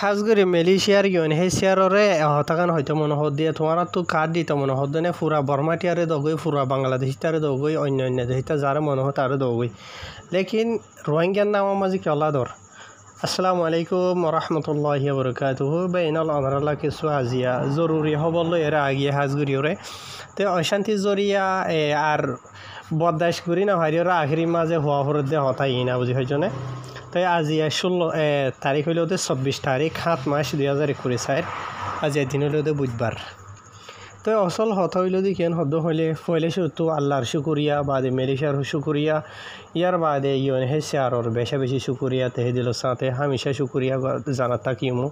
খাস করে মালয়েশিয়ার ইউএনএইচসিআরে হতাকান হয়তো মনে হদ দিয়ে তোমার তো কার্ড দিতে মনে হদ না পুরা বর্মাটিয়ারে দগই পুরা বাংলাদেশিতারে দগই অন্য অন্য দেশিতা যারা মনে হতো আরও দগই লেকিন রোহিঙ্গার নাম মাঝে কেলাদর আসসালামু আলাইকুম রহমতুল্লাহি বরকাতুহু বেইনাল অনারাল্লাহ কিছু আজিয়া জরুরি হবল এরা আগিয়ে হাজগুড়িওরে তো অশান্তি জরিয়া আর বদাস করি না হারিওরা আখেরি মাঝে হওয়া হরত দিয়ে হতাই না বুঝি হয়েছনে তাই আজি 16 তারিখ হইল 24 তারিখ 7 মাস 2021 আজি দিন হইল বুধবার তো অসল হতা হইল কেন হদ্দ হইলে ফলে তো আল্লাহর শুকুরিয়া বাদে মালয়েশিয়ার শুকুরিয়া ইয়ার বাদে ইউএনএইচসিআরের বেশি শুকুরিয়া তেহে দিল সাথে হামেশা শুকুরিয়া জানাত থাকিমু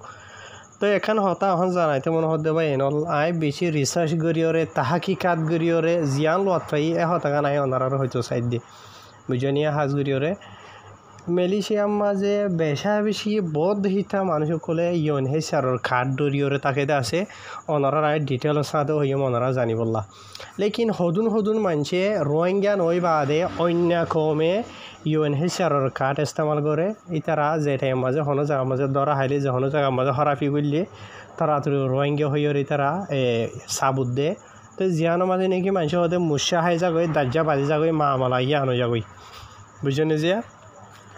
তো এখন হতা এখন জানাইতে মনে হতে বা এনল আই বেশি রিসার্চ করিওরে তাহাকিকাত করিওরে জিয়ান লোয়াত পাই এ হতাকা নাই অনারার হয়তো সাইড দিয়ে বুঝনিয়া হাজ করিওরে মালয়েশিয়ার মাঝে বেশি বোধ হিতা মানুষ কলে ইউএনএইচসিআরের কার্ড দরিওরে তাকে আছে অনারা রায় ডিটেলস সাথে হইম অনারা জানিবল্লা লেকিন হদুন মানুষে রোহিঙ্গা নই বাদে অন্য কমে ইউএনএইচসিআরের কার্ড ইস্তেমাল করে ইতারা যে টাইম মাঝে হনো জায়গার মাঝে ধরা হাইলে যে হনো জায়গার মাঝে হরাফি করলে তাড়াতাড়ি রোহিঙ্গা হইয়র ইতারা সাবুত দে তো জিয়ানোর মাঝে নাকি মানুষ হতে মুসা হাই যাগই দাজ্জা বাজি যাগই মা মালা আনো যাগই বুঝছেন যে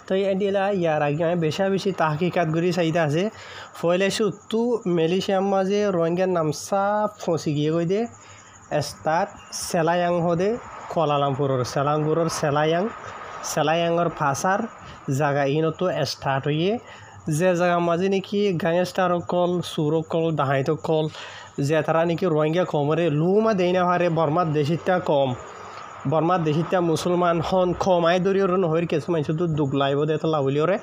তো এডিলা ইয়ার আগে বেশি তাহকিকাত করি চাইতে আছে ফলে তো মালয়েশিয়ার মাঝে রোহিঙ্গার নামসা ফসি গিয়ে গই দে স্টার্ট সেলায়াং হদে কোয়ালালামপুরের সেলায়াংর ফাঁসার জায়গা ইনতো স্টার্ট হইয়ে যে জায়গার মাঝে নাকি গ্যাংস্টার কল সুর কল দাহাইত কল যে তারা নাকি রোহিঙ্গা কমরে লুমা দেই না হারে বর্মার দেশিতা কম বর্মার দেশিতা মুসলমান হন কমাই দরিওর নহর কিছু মানুষ তো দুখ লাইব দে তো লাউলিওরে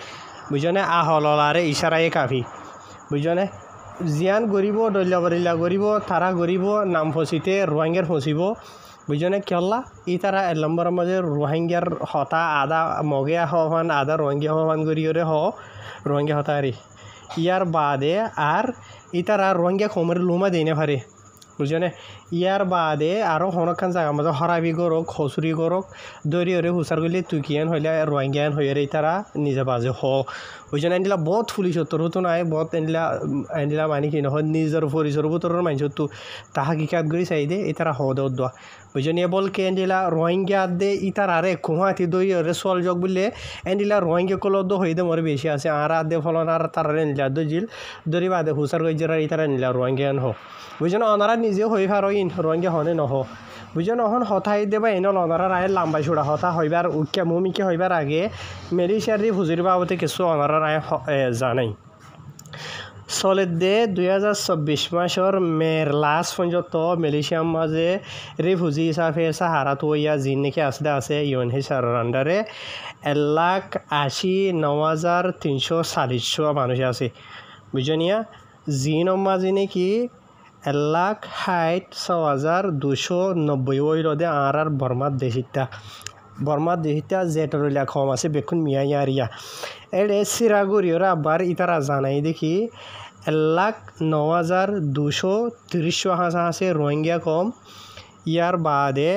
বুঝনে আহলারে ইশারায়ে কাফি বুঝনে জিয়ান গরিব দল্লা গরিব তারা গরিব নাম ফসিতে রোহিঙ্গার ফসিব বুঝনে কেল্লা ই তারা এক নম্বরের মাঝে রোহিঙ্গার হতা আদা মগে হওয়ান আদা রোহিঙ্গা হওয়ান গরিয়রে রোহিঙ্গা হতারি ইয়ার বাদে আর ই তারা রোহিঙ্গা কমরে লুমা দেই না পারে বুঝনে ইয়ার বাদে আরও হনখান জায়গা মাঝে হরাবি গরক হসুরি গরক দরিয়রে হুসার গলি তুকিয়ান হইলে রোহিঙ্গান হইয়ারে তারা নিজে বাজে বুঝছেন এনডিলা বহুত পুলিশ উত্তর হতো নাই বহুত এনডিলা মানে কি নহয় নিজের পরিচর উত্তরের মানুষ তো তাহাকিকাত করি চাই দে তারা হদে দোয়া বুঝছেন এ বলকে এনডিলা রোহিঙ্গা দে ইতার আরে কুহাতি দরিয়রে চল যোগ বললে এনডিলা রোহিঙ্গা কলদ হইদে মরে বেশি আছে আর আদে ফলন আর তারা এনডিলা দজিল দরি বাদে হুসার গজ্জারা ইতারা এনডিলা রোহিঙ্গান বুঝছেন অনারা নিজেও হই পারইন রোহিঙ্গা হনে নহ বুঝছেন অহন হতাই দেবা এনল অনারা রায় লাম্বাই ছুড়া হতা হইবার উক্কা মুমিকে হইবার আগে মালয়েশিয়ার ফুজির বাবতে কিছু অনারা রায় জানাই চলে দে 2024 মাসের মের লাস্ট পর্যন্ত মালয়েশিয়ার মাঝে রিফিউজি হিসাবে সাহারা তো ইয়া জিন নাকি আছে ইউএনএইচসিআরের আন্ডারে 1,89,340 মানুষ আছে বুঝনিয়া জিনের মাঝে নাকি 1,60,290 ওইরদে আর বর্মার দেশিতা যেটা কম আছে বেকুন মিয়া এড়ে সিরাগুড়িওরা আবার ইতারা জানাই দেখি 1,09,230 আছে রোহিঙ্গা কম ইয়ার বাদে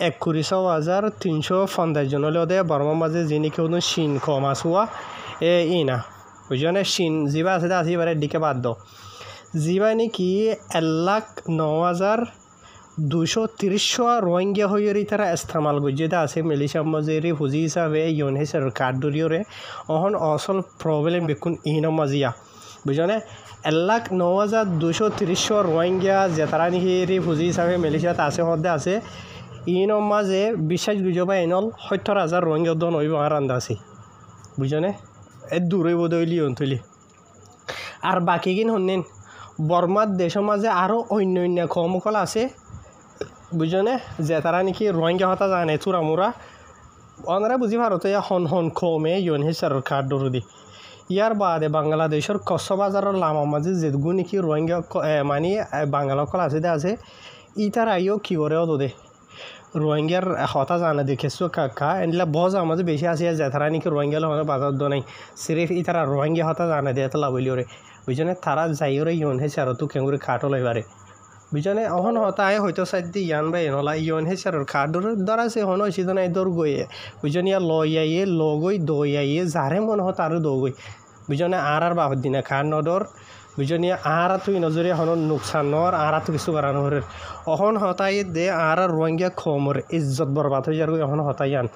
21,350 জন হলে বর্মার মাঝে যিনি কেউ চীন কম আসুয়া ইনা বুঝনে চীন যিবা আছে আসি এবারে দিকে বাদ দাও যিবা নাকি 1,09,230 রোহিঙ্গা হইয়ারি তারা ইস্তেমাল গজ্জেদা আছে মালয়েশিয়ার মাঝে রিফিউজি হিসাবে ইউএনএইচসিআরের কার্ড দরিয়রে অহন অসল প্রবলেম বেকুন ইনৰ মাজিয়া বুঝনে 1,09,230 ৰোহিঙ্গা যে তাৰা নাকি ৰিফিউজি হিসাবে মালয়েশিয়াত আছে হদে আছে ইনৰ মাঝে বিশ্বাস গুজবা এনল 70,000 রোহিঙ্গা দন হইব আর আন্দা আছে বুঝনে দূরে বদলি অন্তলি আর বাকি কিন হন্নেন বর্মার দেশের মাঝে আরও অন্য কমকল আছে বুঝনে যে তারা নাকি রোহিঙ্গা হতা জানে চূড়ামুরা অনারা বুঝি ভারতে হন কমে ইউএনএইচসিআরের কার্ড দর দি ইয়ার বাদে বাংলাদেশের কক্সবাজারের লামার মাঝে যেগু নাকি রোহিঙ্গা মানে বাঙালকল আছে ই তারা আইও কি করেও তো দে রোহিঙ্গার হতা জানা দেখেছো কাকা এনলা বজ আমাদের বেশি আছে যে তারা নাকি রোহিঙ্গা হলে বাজার দো নাই সিরিফ ই তারা রোহিঙ্গা হতা জানা দিয়ে তো লাভলিওরে বুঝনে তারা যাইওরে ইউএনএইচসিআর তো কেঙ্গুরে খাটো লইবারে বুঝনে অহন হতায় হয়তো সাইড ইয়ান বা এনলা ইউএনএইচসিআরের কার্ডর দ্বারা সে হন সিজনে দৌড় গইয়ে বুঝনিয়া লইয়াইয়ে লগই দইয়াইয়ে যারে মন হত আরও দৌগই বুঝনে আর বাবদ দিনা খান নদর বুঝনি আর তুই নজরে হন নুকসান নর আর তো কিছু করানো হরের অহন হতাই দে আর রোহিঙ্গা খমর ইজ্জত বরবাদ হয়ে যাবে অহন হতাই আন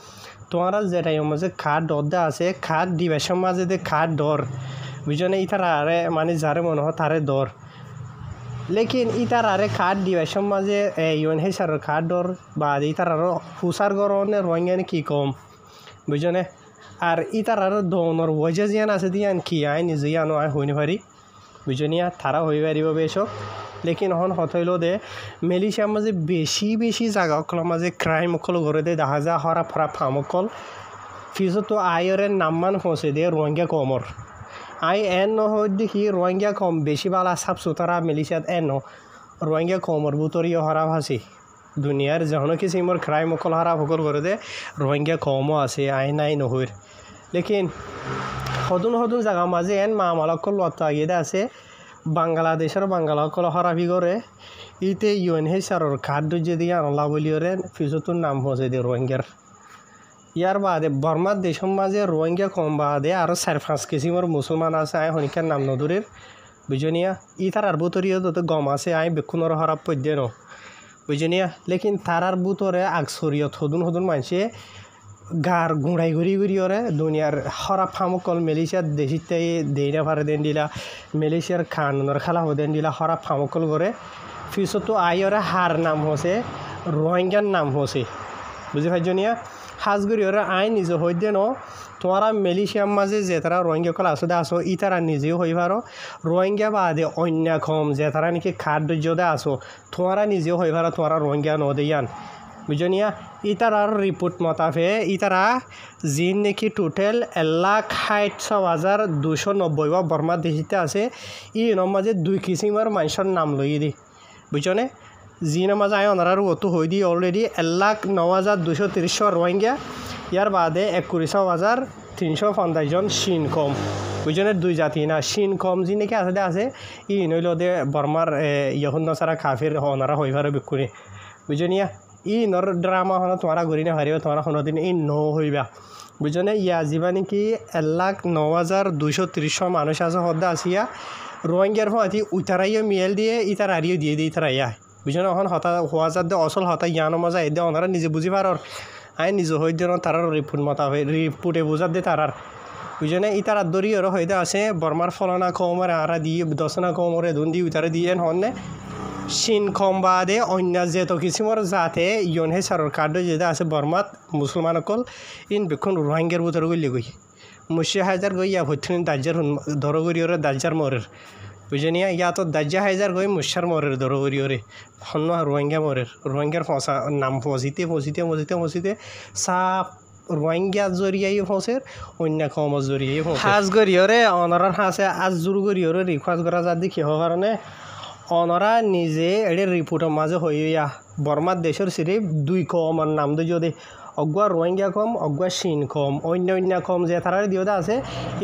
তোমারা যেটাই মাঝে খাট দরদা আছে খাট দিবেশন মাঝে দে খাট দর বুঝনে ইতার আরে মানে যারে মনে হয় তারে দর লেকিন ইতার আরে খাট দিবেশন মাঝে UNHCR খাট দর বা ইতার আরো হুসার গরনে রোহিঙ্গা কি কম বুঝনে আর ইতার আরো দৌনর ওয়াজে জিয়ান আছে দিয়ান কি আই নিজে আনো আই হইনি পারি বুঝনিয়া তারা হয়ে পারিব বেশক লেকিন হন হতইল দে মেলিশিয়ার মাঝে বেশি জায়গা অকল মাঝে ক্রাইম অকল ঘরে দে দেখা যায় হরা ফরা ফাম অকল ফিজো তো আয়রের নামমান পৌঁছে দে রোহিঙ্গা কমর আই এন নহয় দেখি রোহিঙ্গা কম বেশি বালা সাফ সুতরা মেলিশিয়াত এন রোহিঙ্গা কমর বুতরিও হরা ভাসি দুনিয়ার যখন কিসিমর ক্রাইম অকল হরা অকল ঘরে দে রোহিঙ্গা কমও আছে আই নাই নহর লেকিন হদুন জায়গা মাঝে এন মামালকল লতা আগিয়ে আছে বাংলাদেশের বাঙ্গালকল হরাবি করে ইতে UNHCR খাদ্য যদি আনলা বলিওরে ফিজতুর নাম হচ্ছে দে রোহিঙ্গার ইয়ার বাদে বর্মার দেশের মাঝে রোহিঙ্গা কম বাদে আরও 4-5 কিসিমর মুসলমান আছে আয় হনিকার নাম নদুরের বুঝনিয়া ই তার বুতরিও তো গম আছে আয় বেকুনর হরাব পদ্যে ন বুঝনিয়া লেকিন তারার বুতরে আগসরিয়ত হদুন মানছে গার গুঁড়াই ঘুরি ওরে দুনিয়ার হরা ফামকল মেলেশিয়ার দেশিতে দেইনা ভারে দেন দিলা মেলেশিয়ার খানর খালা দেন দিলা হরা ফামকল করে ফিসতো আইরে হার নাম হচ্ছে রোহিঙ্গার নাম হচ্ছে বুঝি ভাইজনিয়া হাজগুড়ি ওরা আই নিজে হই দে ন তোমারা মেলেশিয়ার মাঝে যে তারা রোহিঙ্গা কল আসতে আসো ই তারা নিজেও হই পারো রোহিঙ্গা বাদে অন্যক্ষম যে তারা নাকি খাদ্য দে আসো তোমারা নিজেও হই পারো তোমারা রোহিঙ্গা নদিয়ান বুঝনিয়া ইতারার রিপোর্ট মতাফে ইতারা জিন নাকি টোটাল 1,60,290 বা বর্মা দেশিতে আছে ই মাঝে 2 কিসিমের মানুষের নাম লই দি বুঝনে জিনের মাঝে আয় ওনারা অতো হই দি অলরেডি 1,09,230 রোহিঙ্গা ইয়ার বাদে 21,350 জন শিন কম বুঝনে দুই জাতি না শিন কম জি নাকি আছে ই নইল দে বর্মার ইহুন নসারা কাফির ওনারা হই পারে বিকুনি বুঝনিয়া ই নর ড্রামা হন তোমারা ঘুরি না হারিব তোমারা কোনোদিন ই ন হইবা বুঝনে ইয়া যিবা নাকি 1,09,230 মানুষ আছে হদ্দা আসিয়া রোহিঙ্গার ফাঁতি উতারাইও মিয়েল দিয়ে ইতার আরিও দিয়ে দিয়ে ইতারাইয়া বুঝনে এখন হতা হওয়া যার দে অসল হতা জ্ঞানো মজা এদে ওনারা নিজে বুঝি পারর আই নিজে হই দিয়ে তারার রিপোর্ট মতা হয় রিপোর্টে বুঝার দে তারার বুঝনে ইতার দরি ওর হইতে আছে বর্মার ফলনা কমরে আরা দিয়ে দশনা কমরে দুন দিয়ে উতারে দিয়ে হন্নে শিন কম বাদে অন্য যেত কিসিমর যাতে UNHCR কার্ড যেটা আছে বর্মাত মুসলমান অকল ইন বেখন রোহিঙ্গার বুতর গলি গই মুশি হাজার গই ইয়া ভর্তিন দাজ্জার দরগরি ওরে দাজ্জার মরের বুঝনিয়া ইয়া তো দাজ্জা হাজার গই মুশার মরের দরগরি ওরে হন্ন রোহিঙ্গা মরের রোহিঙ্গার ফসা নাম ফসিতে সাপ রোহিঙ্গা জরিয়াই ফসের অন্য কম জরিয়াই ফসের হাজ গরিয়রে অনরার হাসে আজ জুর গরিয়রে রিকোয়েস্ট করা যা দেখি হওয়ার কারণে অনরা নিজে এর রিপোর্টের মাঝে হইয়া বর্মার দেশের সিরিপ 2 কমর নাম দে যদি অগুয়া রোহিঙ্গা কম অগুয়া শিন কম অন্য কম যে তারা দিও আছে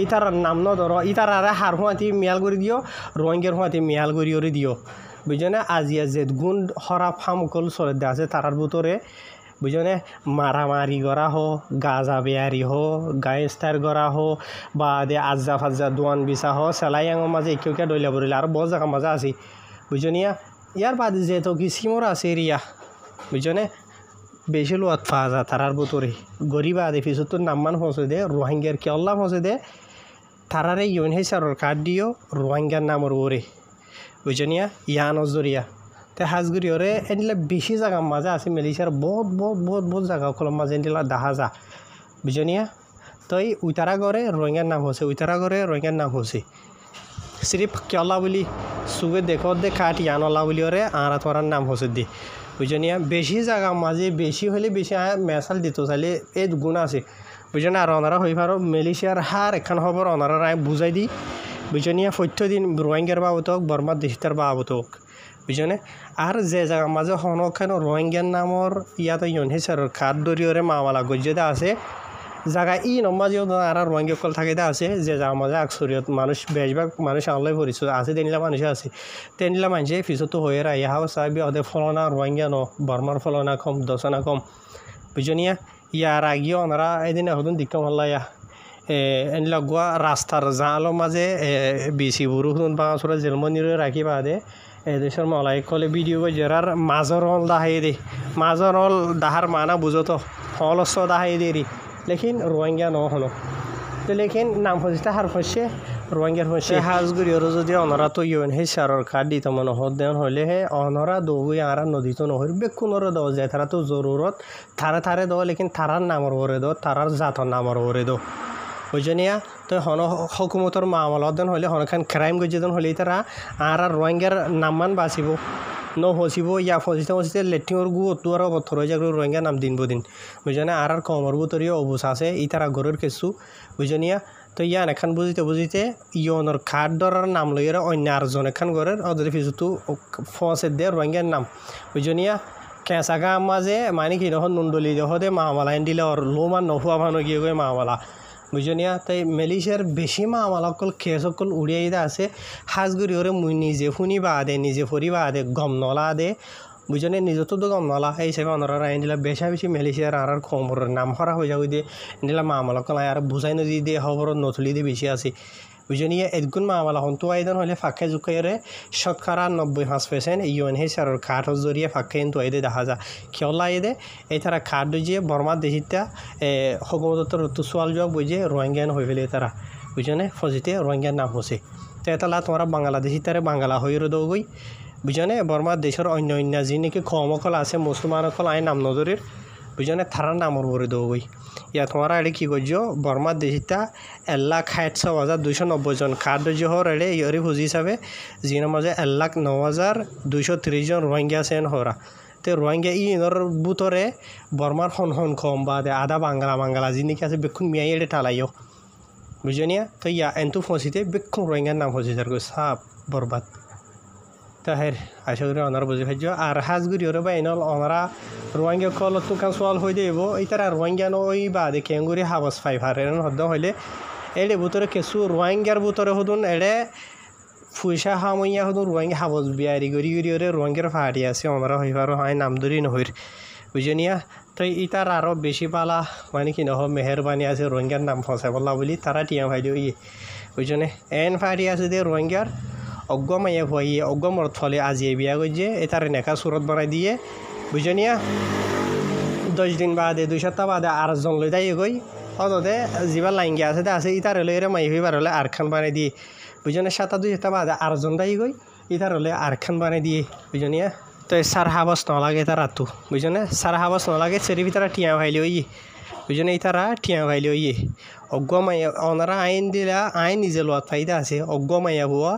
ইতার নাম ন ধর ইতার আরে হার হুঁয়াতি মিয়াল করে দিও রোহিঙ্গার হুঁয়াতি মিয়াল করিওরে দিও বুঝনে আজিয়া যে গুণ হরা ফামকল চলে দে আছে তারার ভিতরে বুঝনে মারামারি করা হো গাজা বেয়ারি হো গায়েস্তার করা হো বা দে আজ্জা ফাজ্জা দোয়ান বিছা হো সেলাইয়াঙর মাঝে একে ডইলা বরিলে আর বহু জায়গা মাঝে আছে বুঝনিয়া ইয়ার বাদে যেহেতু কিসিমর আছে এরিয়া বুঝনে বেশি লোয়াত পাওয়া যায় তারার ভিতরে গরিব আদে পিছতো নামমান পৌঁছে দে রোহিঙ্গার কেল্লা পৌঁছে দে তারারে UNHCR কার্ড দিও রোহিঙ্গার নামর ওরে বুঝনিয়া ইয়ানোর জরিয়া তে হাজগুড়ি ওরে এনিলে বেশি জায়গার মাঝে আছে মেলেশিয়ার বহুত জায়গা কলম মাঝে এনিলা দেখা যা বুঝনিয়া তো এই উইতারা করে রোহিঙ্গার নাম হচ্ছে উইতারা করে রোহিঙ্গার নাম হচ্ছে সিরিফ কেলা বলি সুগে দেখো দে কাঠ ইয়ানলা বলি ওরে আর তোরার নাম হচ্ছে দি বুঝনিয়া বেশি জায়গা মাঝে বেশি হলে বেশি মেসাল দিত চাইলে এই গুণ আছে বুঝনে আর ওনারা হই পারো মেলেশিয়ার হার এখান খবর ওনারা বুঝাই দি বুঝনিয়া প্রত্যেকদিন রোহিঙ্গার বাবতক বর্মার দেশিতার বাবতক বুঝনে আর যে জায়গা মাঝে হনখান রোহিঙ্গার নামর ইয়াতে UNHCR কার্ড দরিয়রে মামালা গজ্জেদা আছে জায়গা ই নমাজেও আর রোহিঙ্গা কল থাকে আছে যে জায়গা মাঝে আকসরিয়ত মানুষ বেশিরভাগ মানুষ আনলাই পরিচয় আছে তেনিলা মানুষ আছে তেনিলা মানুষে পিছতো হয়ে রা ইহাও চাইবি ওদের ফলনা রোহিঙ্গা ন বর্মার ফলনা কম দশনা কম বুঝনিয়া ইয়ার আগেও ওনারা এদিন এখন দিকম হল্লা এন লগোৱা ৰাস্তাৰ জালৰ মাজে বেছি বৰষুণ বাঁচৰে জেলমনিৰে ৰাখি বাদে এদেশৰ মলাই কলে ভিডিঅ' জেৰাৰ মাজৰ হল দাহাই দে মাজৰ হল দাহাৰ মানা বুঝতো হলস দাহাই দেরি লেকিন রোহিঙ্গা ন হলো তো লেকিন নাম হচ্ছে হার হচ্ছে রোহিঙ্গার হচ্ছে হাজগুড়ি ওর যদি অনরা তো UNHCR কার্ড দিত মনে হত দেন হলে হে অনরা দৌগুই আর নদী তো নহর বেকুনরে দেওয়া যায় তারা তো জরুরত থারে থারে দেওয়া লেকিন তারার নামর ওরে দো তারার জাতর নামর ওরে দো বুঝনিয়া তো হন হকুমতর মামলত দেন হলে হনখান ক্রাইম গজে দেন হলে তারা আর রোহিঙ্গার নামমান বাঁচিব ন হসিব ইয়া ফসিতে ফসিতে লেট্রিংর গু অতুয়ার বথর হয়ে যাবে রোহিঙ্গা নাম দিন বদিন বুঝনে আর কমর বুতরীয় অবস্থা আছে ইতারা গরের কিছু বুঝনিয়া তো ইয়ান এখান বুঝিতে বুঝিতে ইয়নর কার্ড ধরার নাম লইয়ের অন্য আরজন এখান গরের ওদের ফিজুতু ফসে দে রোহিঙ্গার নাম বুঝনিয়া কেঁচাগা মাঝে মানে কি নহন নুনডলি দেহ দে মামালা এন দিলে ওর লোমান নহুয়া ভানো গিয়ে গিয়ে মামালা বুঝনিয়া তাই মালয়েশিয়ার বেশি মামালা অকল কেস অকল উড়িয়াই আছে হাজগুড়ি ওরে মুই নিজে শুনি বা দে নিজে ফরি বা দে গম নলা দে বুঝনে নিজে তো গম নলা এই হিসেবে অনরা আইন দিলা বেশা বেশি মালয়েশিয়ার আর খবরের নাম হরা হয়ে যাবে দিয়ে দিলা মামালা অকল আর বুঝাই নদী দিয়ে খবরত নথলি দিয়ে বেশি আছে বুঝনিয়া এদগুণ মামালা হন্তু আইদন হলে ফাঁকে জুকাইরে শতকরা 95% UNHCR কার্ডর জরিয়ে ফাঁকে কিন্তু আইদে দেখা যা খেলা আইদে এই তারা কার্ড যে বর্মার দেশিতা হকুমতর তো সোয়াল জবাব বুঝে রোহিঙ্গান হয়ে ফেলে তারা বুঝনে ফজিতে রোহিঙ্গার নাম হচ্ছে তো এতলা তোমরা বাংলাদেশি তারে বাংলা হয়ে দৌগই বুঝনে বর্মার দেশের অন্য অন্য যি নাকি কমকল আছে মুসলমানকল আই নাম নজরের বুঝনে থারার নামর বরে দৌগই ইয়া তোমরা এড়ে কি করছো বর্মার দেশিতা 1,60,290 জন কার্ড যে হর এড়ে ইয়রি ফুজি হিসাবে যিনি মাঝে 1,09,230 জন রোহিঙ্গা আছেন হরা তো রোহিঙ্গা ইনর বুতরে বর্মার হন কম বা আধা বাংলা যিনি আছে বেক্ষণ মিয়াই এড়ে টালাইও বুঝনিয়া তো ইয়া এনতু ফসিতে বেক্ষণ রোহিঙ্গার নাম হচ্ছে তার সাপ বরবাদ তাহের আশা করি অনারা বুঝে ফেলছ আর হাজগুড়ি ওরে বা এনল অনারা রোহিঙ্গা কল তুকান সোয়াল হয়ে দেব এই তারা রোহিঙ্গা নই বা দে কেঙ্গুরি হাবস ফাইভার এর হদ্দ হইলে এড়ে বুতরে কেসু রোহিঙ্গার বুতরে হদুন এড়ে ফুইসা হামইয়া হদুন রোহিঙ্গা হাবস বিয়ারি গড়ি ওরে রোহিঙ্গার ফাড়ি আছে অনারা হইবার হয় নাম ধরি নহইর বুঝনিয়া তো ইতার আরও বেশি পালা মানে কি নহ মেহরবানি আছে রোহিঙ্গার নাম ফসাই বললা বলি তারা টিয়া ভাই দিও ইয়ে বুঝনে এন ফাড়ি আছে দে রোহিঙ্গার অগ্গমাইয়া ভয়ে অগ্গমর ফলে আজিয়ে বিয়া গজে এটার নেকা সুরত বানাই দিয়ে বুঝনিয়া 10 দিন বাদে 2 সপ্তাহ বাদে আরেকজন লই দাই গই অদতে যিবা লাইঙ্গি আছে আছে ইতার লইরে মাই হইবার হলে আরখান বানাই দিয়ে বুঝনে 2 সপ্তাহ বাদে আরেকজন দাই গই ইতার হলে আরখান বানাই দিয়ে বুঝনিয়া তো সার হাবস নলাগে তার রাতু বুঝনে সার হাবস নলাগে সেরি ভিতরে টিয়া ভাইলে ওই বুঝনে ইতারা টিয়া ভাইলে ওই অগ্গমাইয়া ওনারা আইন দিলা আইন নিজে লোয়াত ফাইদা আছে অগ্গমাইয়া বুয়া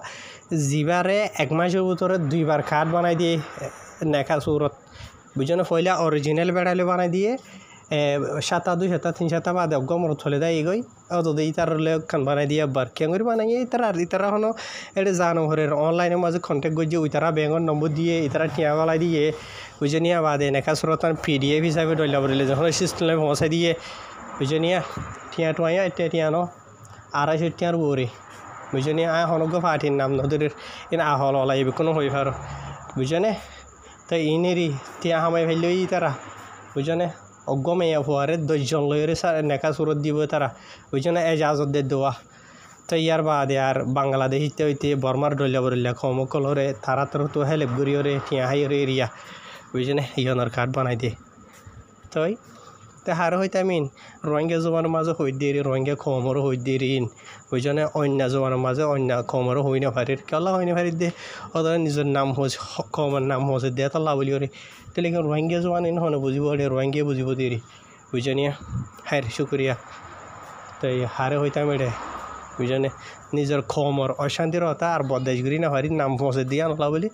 জিবারে 1 মাসের ভিতরে 2 বার কার্ড বানাই দিয়ে নেকা সুরত বুঝনে ফয়লা অরিজিনাল বেড়ালে বানাই দিয়ে 2 সপ্তাহ 3 সপ্তাহ বাদে অগ্গমর থলে দেয় গই অত ইতার খান বানাই দিয়ে বার কেঙ্গুরি বানাই ইতারা হনো এটা জানো হরের অনলাইনের মাঝে কন্ট্যাক্ট করছে ইতারা ব্যাঙ্কর নম্বর দিয়ে ইতারা টিয়া গলাই দিয়ে বুঝনিয়া বাদে নেকা সুরত PDF হিসাবে ডইলা বলে যখন সিস্টেমে পৌঁছাই দিয়ে বুঝনিয়া টিয়া টুয়াইয়া এটা টিয়া ন 250 টিয়ার বরে বুঝনি আয় হনগ্য ফাটির নাম নদীর ইন আহল ওলাই কোনো হই পার বুঝনে তো ইনেরই টিয়া হামাই ফেললে তারা বুঝনে অগ্গমাইয়া ফুয়ারে 10 জন লইরে নেকা সুরত দিব তারা বুঝনে এজাজত দে দেওয়া তো ইয়ার বাদে আর বাংলাদেশিতে হইতে বর্মার ডলিয়া বরলিয়া কমকল হরে তারা তো হেল্প করি ওরে টিয়া হাই ওরে এরিয়া বুঝনে ইয়নের কার্ড বানাই দিয়ে তই তে হার হইতে আমিন রোহিঙ্গা জোয়ানের মাঝে হই দিয়ে রোহিঙ্গা কমরও হই দিয়ে বুঝনে অন্য জোয়ানের মাঝে অন্য কমরও হই না পারির কেলা হই না পারির দে ওদের নিজের নাম হচ্ছে কমর নাম হচ্ছে দে তল্লা বলি ওরে তাহলে রোহিঙ্গা জোয়ান ইন হনে বুঝিব ওরে রোহিঙ্গা বুঝিব দিয়ে বুঝনিয়া হ্যাঁ শুক্রিয়া তাই হারে হইতাম এটে বুঝনে নিজের কমর অশান্তির হতা আর বদাইশ করি না পারি নাম পৌঁছে দিয়ে আনলা বলি